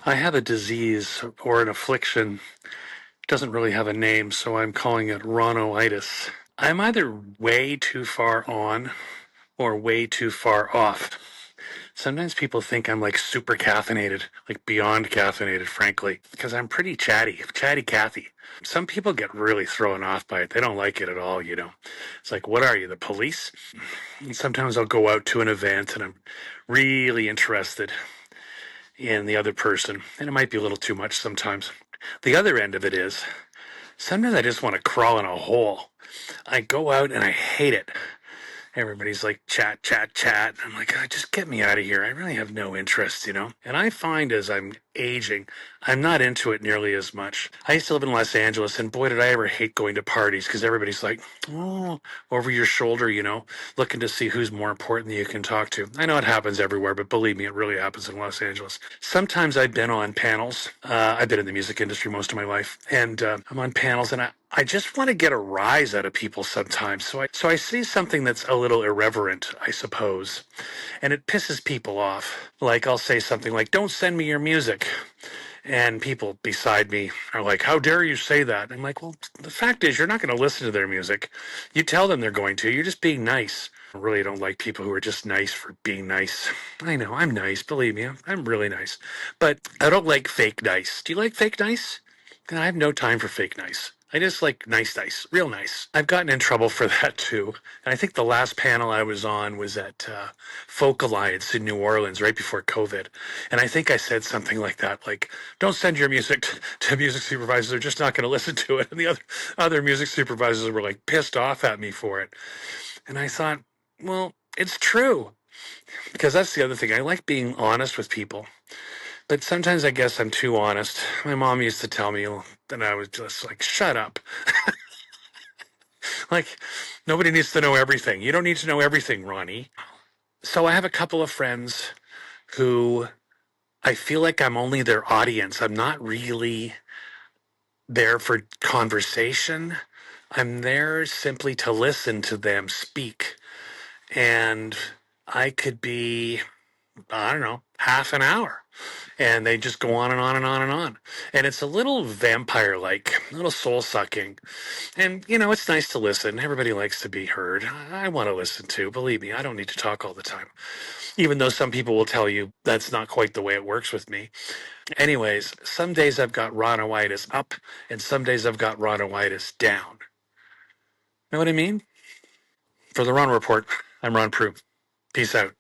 I have a disease or an affliction. It doesn't really have a name, so I'm calling it Ronno-itis. I'm either way too far on or way too far off. Sometimes people think I'm like super caffeinated, like beyond caffeinated, frankly, because I'm pretty chatty Cathy. Some people get really thrown off by it. They don't like it at all. It's like, what are you, the police? And sometimes I'll go out to an event and I'm really interested in the other person, and it might be a little too much sometimes. The other end of it is sometimes I just want to crawl in a hole. I go out and I hate it. Everybody's like chat, chat, chat. I'm like, oh, just get me out of here. I really have no interest. And I find as I'm aging, I'm not into it nearly as much. I used to live in Los Angeles, and boy, did I ever hate going to parties because everybody's like, oh, over your shoulder, looking to see who's more important that you can talk to. I know it happens everywhere, but believe me, it really happens in Los Angeles. Sometimes I've been on panels. I've been in the music industry most of my life, and I'm on panels, and I just want to get a rise out of people sometimes. So I see something that's a little irreverent, I suppose, and it pisses people off. Like I'll say something like, "Don't send me your music." And people beside me are like, "How dare you say that?" I'm like, "Well, the fact is, you're not going to listen to their music. You tell them they're going to. You're just being nice." I really don't like people who are just nice for being nice. I know, I'm nice. Believe me, I'm really nice. But I don't like fake nice. Do you like fake nice? I have no time for fake nice. I just like nice, real nice. I've gotten in trouble for that too. And I think the last panel I was on was at Folk Alliance in New Orleans right before COVID. And I think I said something like that, like, don't send your music to music supervisors. They're just not going to listen to it. And the other music supervisors were like pissed off at me for it. And I thought, well, it's true. Because that's the other thing. I like being honest with people. But sometimes I guess I'm too honest. My mom used to tell me that I was just like, shut up. Like, nobody needs to know everything. You don't need to know everything, Ronnie. So I have a couple of friends who I feel like I'm only their audience. I'm not really there for conversation. I'm there simply to listen to them speak. And I could be, I don't know, half an hour. And they just go on and on and on and on. And it's a little vampire like, a little soul sucking. And it's nice to listen. Everybody likes to be heard. I want to listen too. Believe me, I don't need to talk all the time. Even though some people will tell you that's not quite the way it works with me. Anyways, some days I've got Ronno-itis up, and some days I've got Ronno-itis down. Know what I mean? For the Ron Report, I'm Ron Prue. Peace out.